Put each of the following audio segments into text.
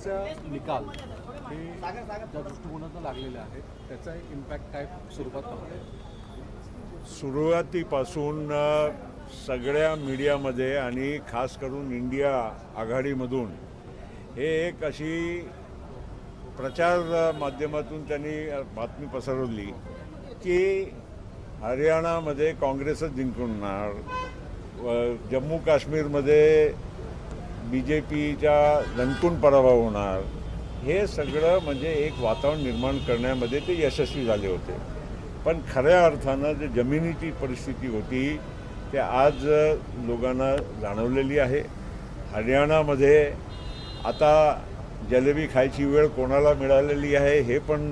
कालचा निकाल हे ज्या दृष्टिकोनातून लागलेले आहेत त्याचा इम्पॅक्ट काय स्वरूपात पाहताय? सुरुवातीपासून सगळ्या मीडियामध्ये आणि खास करून इंडिया आघाडीमधून हे एक अशी प्रचार माध्यमातून त्यांनी बातमी पसरवली की हरियाणामध्ये काँग्रेसच जिंकणार, जम्मू काश्मीरमध्ये BJPच्या दणकून पराभव होणार. हे सगळं म्हणजे एक वातावरण निर्माण करण्यामध्ये ते यशस्वी झाले होते. पण खऱ्या अर्थानं जे जमिनीची परिस्थिती होती ते आज लोकांना जाणवलेली आहे. हरियाणामध्ये आता जलेबी खायची वेळ कोणाला मिळालेली आहे हे पण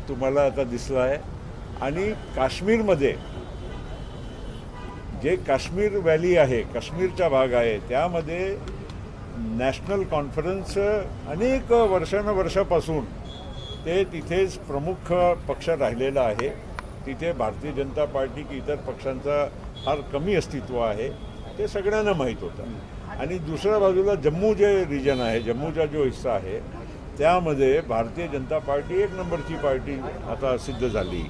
तुम्हाला आता दिसलं आहे. आणि काश्मीरमध्ये जे काश्मीर व्हॅली आहे, काश्मीरचा भाग आहे, त्यामध्ये नॅशनल कॉन्फरन्स अनेक वर्षापासून ते तिथेच प्रमुख पक्ष राहिलेला आहे. तिथे भारतीय जनता पार्टी की इतर पक्षांचा फार कमी अस्तित्व आहे ते सगळ्यांना माहीत होतं. आणि दुसऱ्या बाजूला जम्मू जे रिजन आहे, जम्मूचा जो हिस्सा आहे, त्यामध्ये भारतीय जनता पार्टी एक नंबरची पार्टी आता सिद्ध झाली.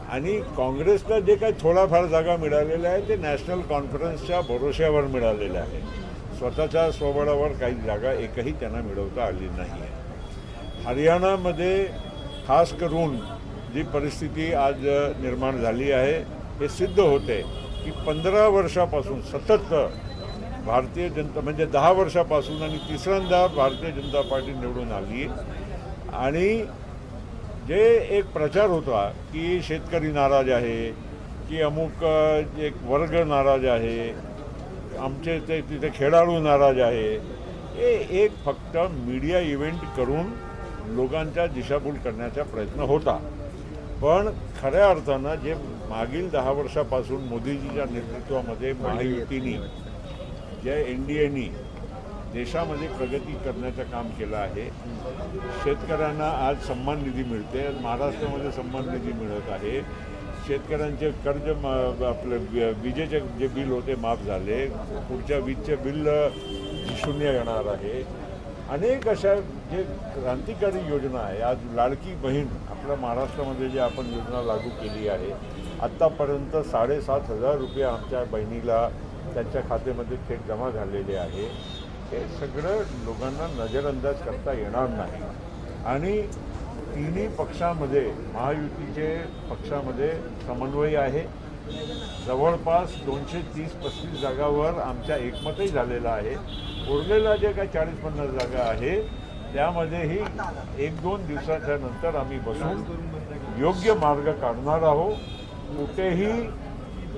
आणि काँग्रेसला जे काही थोडाफार जागा मिळालेल्या आहे ते नॅशनल कॉन्फरन्सच्या भरोश्यावर मिळालेल्या आहे. स्वतःच्या स्वबळावर काही जागा एकही त्यांना मिळवता आली नाही आहे. हरियाणामध्ये खास करून जी परिस्थिती आज निर्माण झाली आहे हे सिद्ध होते की 15 वर्षापासून सतत भारतीय जनता म्हणजे 10 वर्षापासून आणि तिसऱ्यांदा भारतीय जनता पार्टी निवडून आली. आणि जे एक प्रचार होता की शेतकरी नाराज आहे, की अमुक एक वर्ग नाराज आहे, आमचे ते तिथे खेळाडू नाराज आहे, हे एक फक्त मीडिया इव्हेंट करून लोकांच्या दिशाभूल करण्याचा प्रयत्न होता. पण खऱ्या अर्थानं जे मागील 10 वर्षापासून मोदीजीच्या नेतृत्वामध्ये महायुतीनी जे NDAनी देशामध्ये प्रगती करण्याचं काम केलं आहे. शेतकऱ्यांना आज सन्मान निधी मिळते, महाराष्ट्रामध्ये सन्मान निधी मिळत आहे. शेतकऱ्यांचे कर्ज आपलं विजेचे जे बिल होते माफ झाले, पुढच्या वीजचे बिल शून्य येणार आहे. अनेक अशा जे क्रांतिकारी योजना आहे. आज लाडकी बहीण आपल्या महाराष्ट्रामध्ये जे आपण योजना लागू केली आहे, आत्तापर्यंत 7,500 रुपये आमच्या बहिणीला त्यांच्या खात्यामध्ये थेट जमा झालेले आहे. हे सगळं लोकांना नजरअंदाज करता येणार नाही. आणि तिन्ही पक्षामध्ये महायुतीचे पक्षामध्ये समन्वय आहे. जवळपास 230-35 जागावर आमच्या एकमतही झालेलं आहे. उरलेल्या जे काही 40-50 जागा आहे त्यामध्येही 1-2 दिवसाच्या नंतर आम्ही बसून योग्य मार्ग काढणार आहोत. कुठेही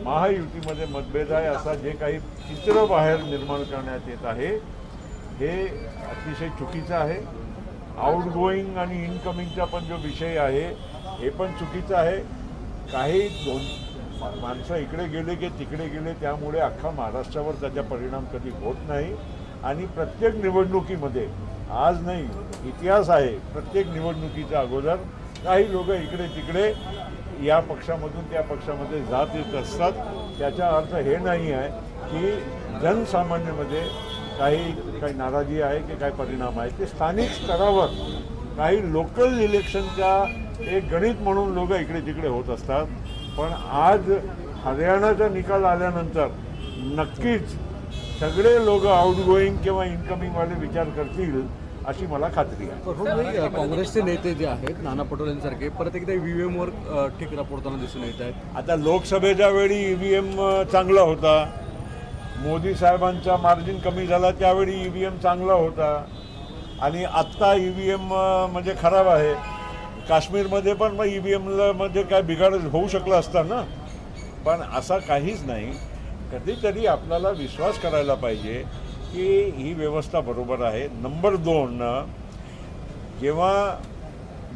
महायुतीमध्ये मतभेद आहे असा जे काही चित्र बाहेर निर्माण करण्यात येत आहे हे अतिशय चुकीचं आहे. आउटगोईंग आणि इनकमिंगचा पण जो विषय आहे हे पण चुकीचं आहे. काही माणसं इकडे गेले की तिकडे गेले त्यामुळे अख्खा महाराष्ट्रावर त्याचा परिणाम कधी होत नाही. आणि प्रत्येक निवडणुकीमध्ये आज नाही इतिहास आहे, प्रत्येक निवडणुकीच्या अगोदर काही लोक इकडे तिकडे या पक्षामधून त्या पक्षामध्ये जात येत असतात. त्याचा अर्थ हे नाही आहे की जनसामान्यामध्ये काही नाराजी आहे की काही परिणाम आहे. ते स्थानिक स्तरावर काही लोकल इलेक्शनच्या एक गणित म्हणून लोक इकडे तिकडे होत असतात. पण आज हरियाणाचा निकाल आल्यानंतर नक्कीच सगळे लोक आउटगोईंग किंवा इनकमिंगवाले विचार करतील अशी मला खात्री आहे. काँग्रेसचे नेते जे आहेत नाना पटोलेंसारखे परत एकदा EVMवर ठिकरा पडताना दिसून येत आहेत. आता लोकसभेच्या वेळी EVM चांगला होता, मोदी साहेबांचा मार्जिन कमी झाला त्यावेळी EVM चांगला होता. आणि आत्ता EVM म्हणजे खराब आहे. काश्मीरमध्ये पण मग EVMला मध्ये काय बिघाड होऊ शकला असता ना. पण असा काहीच नाही. कधीतरी आपल्याला विश्वास करायला पाहिजे की ही व्यवस्था बरोबर आहे. नंबर 2, जेव्हा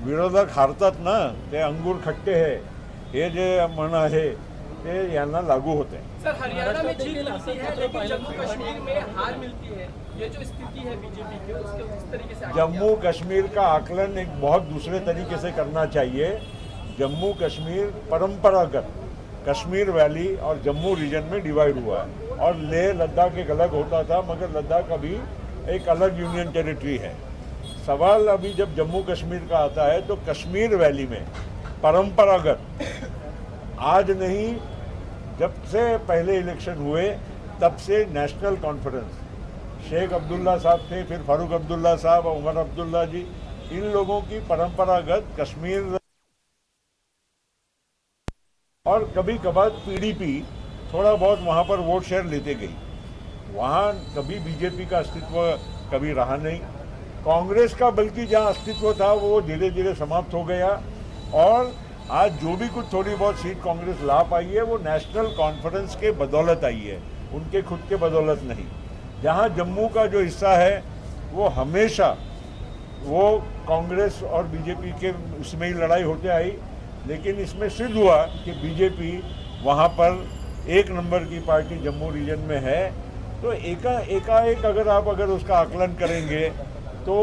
विरोधक हारतात ना ते अंगूर खट्टे है हे जे म्हण आहे ते यांना लागू होते. सर हरियाणा में जीत मिलती है लेकिन जम्मू कश्मीर में हार मिलती है. ये जो स्थिति है बीजेपी की उसके उस तरीके से जम्मू कश्मीर का आकलन एक बहुत दूसरे तरीके से करना चाहिए. जम्मू कश्मीर परंपरागत कश्मीर वैली और जम्मू रीजन में डिवाइड हुआ है और लेह लद्दाख एक अलग होता था, मगर लद्दाख अभी एक अलग यूनियन टेरिटरी है। सवाल अभी जब जम्मू कश्मीर का आता है तो कश्मीर वैली में परंपरागत आज नहीं, जब से पहले इलेक्शन हुए तब से नेशनल कॉन्फ्रेंस, शेख अब्दुल्ला साहब थे, फिर फारूक अब्दुल्ला साहब, उमर अब्दुल्ला जी, इन लोगों की परंपरागत कश्मीर और कभी कभार पीडीपी थोड़ा बहुत वहाँ पर वोट शेयर लेते गई। वहाँ कभी बीजेपी का अस्तित्व कभी रहा नहीं, कांग्रेस का बल्कि जहाँ अस्तित्व था वो धीरे धीरे समाप्त हो गया। और आज जो भी कुछ थोड़ी बहुत सीट कांग्रेस ला पाई है वो नेशनल कॉन्फ्रेंस के बदौलत आई है, उनके खुद के बदौलत नहीं। जहाँ जम्मू का जो हिस्सा है वो हमेशा वो कांग्रेस और बीजेपी के उसमें ही लड़ाई होते आई, लेकिन इसमें सिद्ध हुआ कि बीजेपी वहाँ पर एक नंबर की पार्टी जम्मू रीजन में है। तो एकाएक अगर उसका आकलन करेंगे तो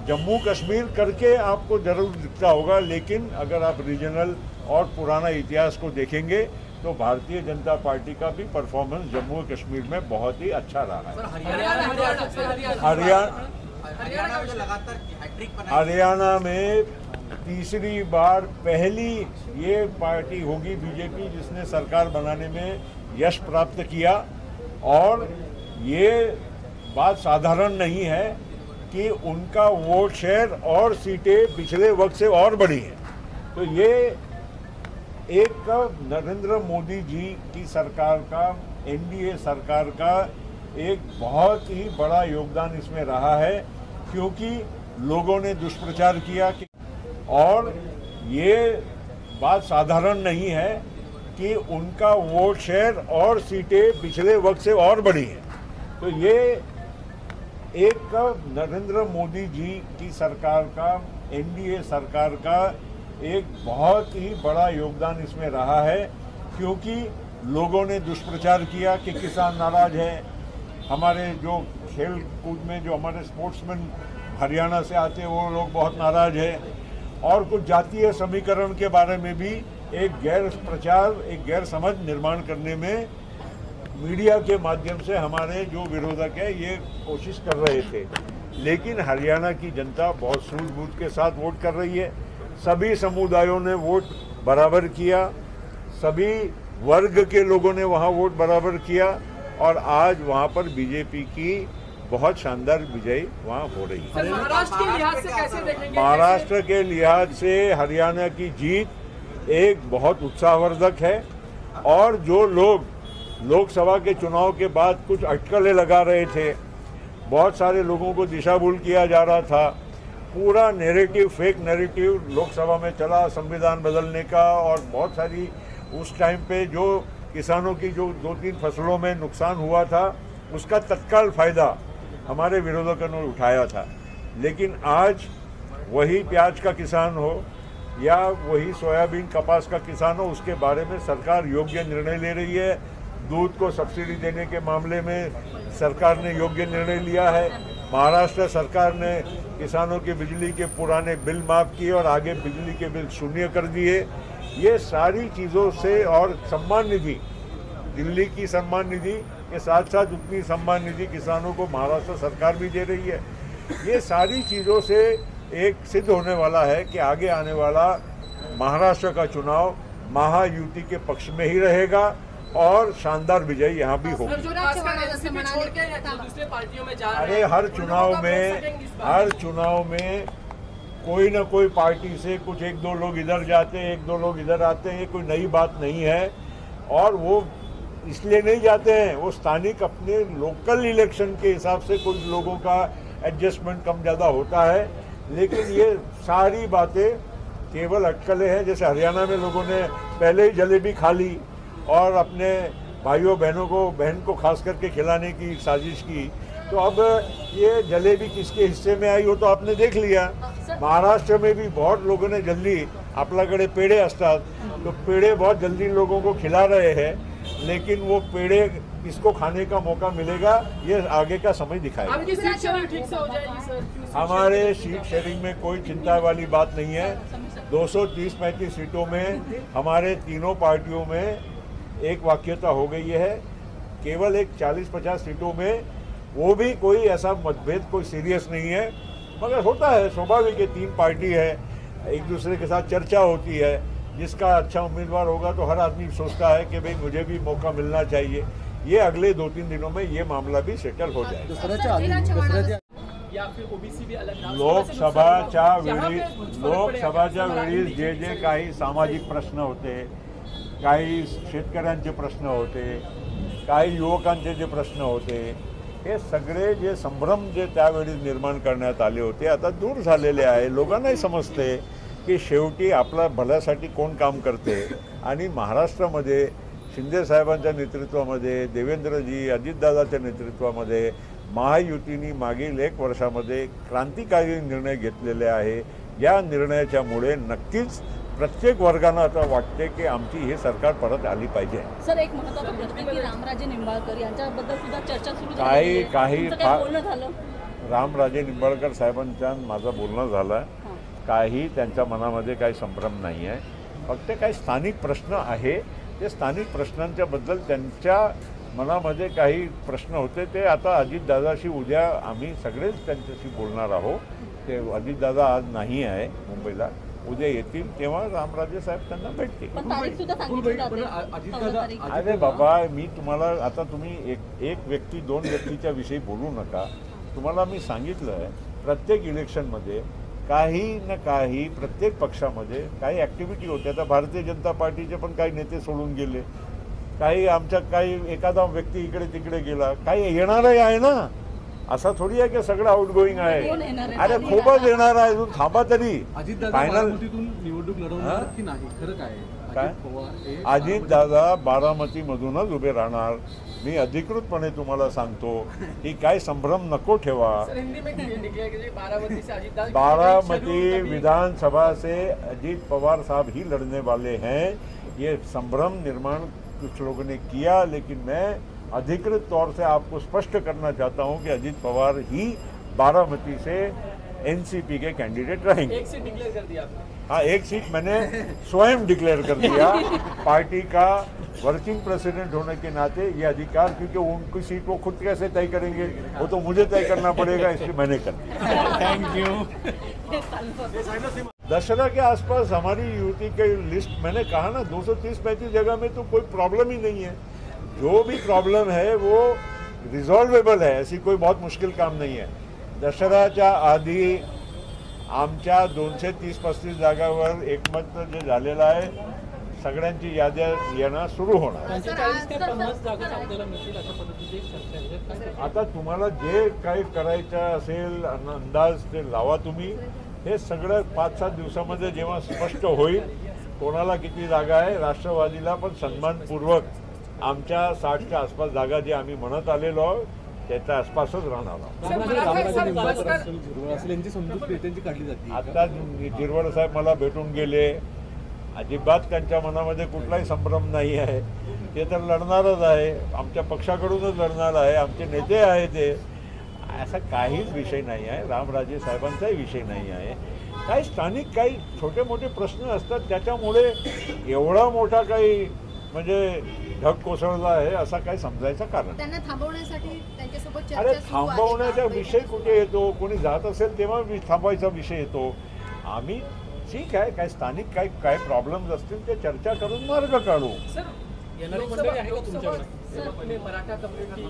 जम्मू कश्मीर करके आपको जरूर दिखता होगा, लेकिन अगर आप रीजनल और पुराना इतिहास को देखेंगे तो भारतीय जनता पार्टी का भी परफॉर्मेंस जम्मू कश्मीर में बहुत ही अच्छा रहा है। हरियाणा में तीसरी बार पहली ये पार्टी होगी बीजेपी जिसने सरकार बनाने में यश प्राप्त किया। और ये बात साधारण नहीं है कि उनका वोट शेयर और सीटें पिछले वक्त से और बढ़ी हैं। तो ये एक नरेंद्र मोदी जी की सरकार का, एनडीए सरकार का एक बहुत ही बड़ा योगदान इसमें रहा है, क्योंकि लोगों ने दुष्प्रचार किया और ये बात साधारण नहीं है कि उनका वोट शेयर और सीटें पिछले वक्त से और बढ़ी हैं। तो ये एक नरेंद्र मोदी जी की सरकार का, एनडीए सरकार का एक बहुत ही बड़ा योगदान इसमें रहा है, क्योंकि लोगों ने दुष्प्रचार किया कि किसान नाराज है, हमारे जो खेल कूद में जो हमारे स्पोर्ट्समैन हरियाणा से आते हैं वो लोग बहुत नाराज है, और कुछ जातीय समीकरण के बारे में भी एक गैर प्रचार, एक गैर समझ निर्माण करने में मीडिया के माध्यम से हमारे जो विरोधक है ये कोशिश कर रहे थे। लेकिन हरियाणा की जनता बहुत सूझबूझ के साथ वोट कर रही है। सभी समुदायों ने वोट बराबर किया, सभी वर्ग के लोगों ने वहाँ वोट बराबर किया, और आज वहाँ पर बीजेपी की बहुत शानदार विजय वहाँ हो रही है। महाराष्ट्र के लिहाज से कैसे देखेंगे? महाराष्ट्र के लिहाज से हरियाणा की जीत एक बहुत उत्साहवर्धक है। और जो लोग लोकसभा के चुनाव के बाद कुछ अटकलें लगा रहे थे, बहुत सारे लोगों को दिशाभूल किया जा रहा था, पूरा नैरेटिव, फेक नैरेटिव लोकसभा में चला संविधान बदलने का, और बहुत सारी उस टाइम पे जो किसानों की जो 2-3 फसलों में नुकसान हुआ था उसका तत्काल फ़ायदा हमारे विरोधकों ने उठाया था। लेकिन आज वही प्याज का किसान हो या वही सोयाबीन कपास का किसान हो, उसके बारे में सरकार योग्य निर्णय ले रही है। दूध को सब्सिडी देने के मामले में सरकार ने योग्य निर्णय लिया है। महाराष्ट्र सरकार ने किसानों की बिजली के पुराने बिल माफ़ किए और आगे बिजली के बिल शून्य कर दिए। ये सारी चीज़ों से, और सम्मान निधि, दिल्ली की सम्मान निधि के साथ साथ उतनी सम्मान निधि किसानों को महाराष्ट्र सरकार भी दे रही है। ये सारी चीज़ों से एक सिद्ध होने वाला है कि आगे आने वाला महाराष्ट्र का चुनाव महायुति के पक्ष में ही रहेगा और शानदार विजय यहाँ भी होगी। दूसरे पार्टियों में जा रहे हैं। अरे हर चुनाव में कोई ना कोई पार्टी से कुछ 1-2 लोग इधर जाते हैं, 1-2 लोग इधर आते हैं, ये कोई नई बात नहीं है। और वो इसलिए नहीं जाते हैं, वो स्थानिक अपने लोकल इलेक्शन के हिसाब से कुछ लोगों का एडजस्टमेंट कम ज़्यादा होता है। लेकिन ये सारी बातें केवल अटकलें हैं। जैसे हरियाणा में लोगों ने पहले ही जलेबी खा ली और अपने भाइयों बहन को खास करके खिलाने की साजिश की, तो अब ये जलेबी किसके हिस्से में आई हो तो आपने देख लिया। महाराष्ट्र में भी बहुत लोगों ने जल्दी, आपल्याकडे पेड़े असतात तो पेड़े बहुत जल्दी लोगों को खिला रहे हैं, लेकिन वो पेड़े किसको खाने का मौका मिलेगा ये आगे का समय दिखाएगा। आपकी सीट शेयरिंग ठीक से हो जाएगी सर? हमारे सीट शेयरिंग में कोई चिंता वाली बात नहीं है। 230-35 सीटों में हमारे तीनों पार्टियों में एक वाक्यता हो गई है। केवल एक 40-50 सीटों में वो भी कोई ऐसा मतभेद कोई सीरियस नहीं है, मगर होता है, स्वाभाविक है, 3 पार्टी है, एक दूसरे के साथ चर्चा होती है, जिसका अच्छा उम्मीदवार होगा तो हर आदमी सोचता है कि भाई मुझे भी मौका मिलना चाहिए। ये अगले 2-3 दिनों में ये मामला भी सेटल हो जाएगा। या फिर ओबीसी भी अलग नाव- लोकसभाच्या यहाँ पे वेळी फरक पडेल. लोकसभाच्या वेळी जे जे काही सामाजिक प्रश्न होते, काही शेतकऱ्यांचे प्रश्न होते, काही युवकांचे जे प्रश्न होते, हे सगळे जे संभ्रम जे त्यावेळी निर्माण करण्यात आले होते आता दूर झालेले आहे। लोकांनाही समजते की शेवटी आपल्या भल्यासाठी कोण काम करते आणि महाराष्ट्रामध्ये शिंदे साहेबांच्या नेतृत्वामध्ये, देवेंद्रजी अजितदादाच्या नेतृत्वामध्ये महायुतीने मागील 1 वर्षामध्ये क्रांतिकारी निर्णय घेतलेले आहे। या निर्णयाच्यामुळे नक्कीच प्रत्येक वर्गानं आता वाटते की आमची हे सरकार परत आली पाहिजे। सर, एक महत्त्वाचा प्रश्न की रामराजे निंबाळकर यांच्याबद्दल सुद्धा चर्चा सुरू काही- झाली. काही तुमचं काय बोलणं झालं? रामराजे निंबाळकर साहेबांच्या माझं बोलणं झालं, काही त्यांच्या मनामध्ये काही संभ्रम नाही आहे, फक्त काही स्थानिक प्रश्न आहे, ते स्थानिक प्रश्नांच्याबद्दल त्यांच्या मनामध्ये काही प्रश्न होते, ते आता अजितदादाशी उद्या आम्ही सगळेच त्यांच्याशी बोलणार आहोत। ते अजितदादा आज नाही आहे मुंबईला, उद्या येतील तेव्हा रामराजे साहेब त्यांना भेटतील। पण तारीख सुद्धा सांगितली जाते. 14 तारीख. अरे बाबा, मी तुम्हाला आता तुम्ही एक व्यक्ती 2 व्यक्तीच्या विषयी बोलू नका। तुम्हाला मी सांगितलं आहे प्रत्येक इलेक्शनमध्ये काही ना काही प्रत्येक पक्षामध्ये काही ॲक्टिव्हिटी होते। आता भारतीय जनता पार्टीचे पण काही नेते सोडून गेले, काही आमच्या काही एखादा व्यक्ती इकडे तिकडे गेला, काही येणारही आहे ना, असं थोडी आहे की सगळं आउटगोईंग कोण आहे। येणार आहे? अरे खूपच येणार आहे, अजून थांबा तरी। अजितदादा फायनल बारामतीतून निवडणूक लढवणार की नाही, खरं काय आहे? काय? अजित पवार हे अजितदादा बारामतीमधूनच उभे राहणार। मी अधिकृतपणे तुम्हाला सांगतो की काय संभ्रम नको ठेवा। सर, हिंदी में निकलेगा कि बारामती से अजीत दादा बारामती विधानसभा से अजीत पवार साहब ही लड़ने वाले हैं। ये संभ्रम निर्माण कुछ लोगों ने किया, लेकिन मैं अधिकृत तौर से आपको स्पष्ट करना चाहता हूं कि अजीत पवार ही बारामती से एनसीपी के कैंडिडेट रहेंगे। एक सीट डिक्लेयर कर दिया आपने। हाँ, एक सीट मैंने स्वयं डिक्लेयर कर दिया। पार्टी का वर्किंग प्रेसिडेंट होने के नाते ये अधिकार, क्योंकि उनकी सीट वो खुद कैसे तय करेंगे, वो तो मुझे तय करना पड़ेगा, इसलिए मैंने कर दिया। Thank you. दशहरा के आसपास हमारी यूटी की लिस्ट, मैंने कहा ना 230-35 जगह में तो कोई प्रॉब्लम ही नहीं है। जो भी प्रॉब्लम है वो रिझॉल्वेबल है, ऐसी कोई बहुत मुश्किल काम नहीं है। दशहराच्या आधी आमच्या 230-35 जागावर एकमत जे झालेलं आहे, सगळ्यांची याद्या येणं सुरू होणार। 45 ते 50 जागा आपल्याला मिळतील अशा पद्धतीची एक चर्चा आहे. काय ते? आता तुम्हाला जे काही करायचं असेल अंदाज ते लावा तुम्ही। हे सगळं 5-7 दिवसामध्ये जेव्हा स्पष्ट होईल कोणाला किती जागा आहे, राष्ट्रवादीला पण सन्मानपूर्वक आमच्या 60च्या आसपास जागा जे आम्ही म्हणत आलेलो आहोत त्याच्या आसपासच राहणार आहोत। रामराजे निंबाळकर असेल, झिरवळ असेल, यांची समजूत नेत्यांची काढली जाते। आता जिरवळ साहेब मला भेटून गेले, अजिबात त्यांच्या मनामध्ये कुठलाही संभ्रम नाही आहे। ते तर लढणारच आहे, आमच्या पक्षाकडूनच लढणार आहे, आमचे नेते आहे ते। असा काहीच विषय नाही आहे, रामराजे साहेबांचाही विषय नाही आहे। काही स्थानिक काही छोटे मोठे प्रश्न असतात, त्याच्यामुळे एवढा मोठा काही म्हणजे ढग कोसळला आहे असा काही समजायचं कारण। त्यांना थांबवण्यासाठी त्यांच्यासोबत चर्चा अरे सुरू आहे का? थांबवण्याचा विषय कुठे येतो? कोणी जात असेल तेव्हा थांबवायचा विषय येतो। आम्ही ठीक आहे, काय स्थानिक काय प्रॉब्लेम्स असतील ते चर्चा करून मार्ग काढू। सर, येणारी मंडळी आहे का तुमच्याकडे? मराठा कम्युनिटी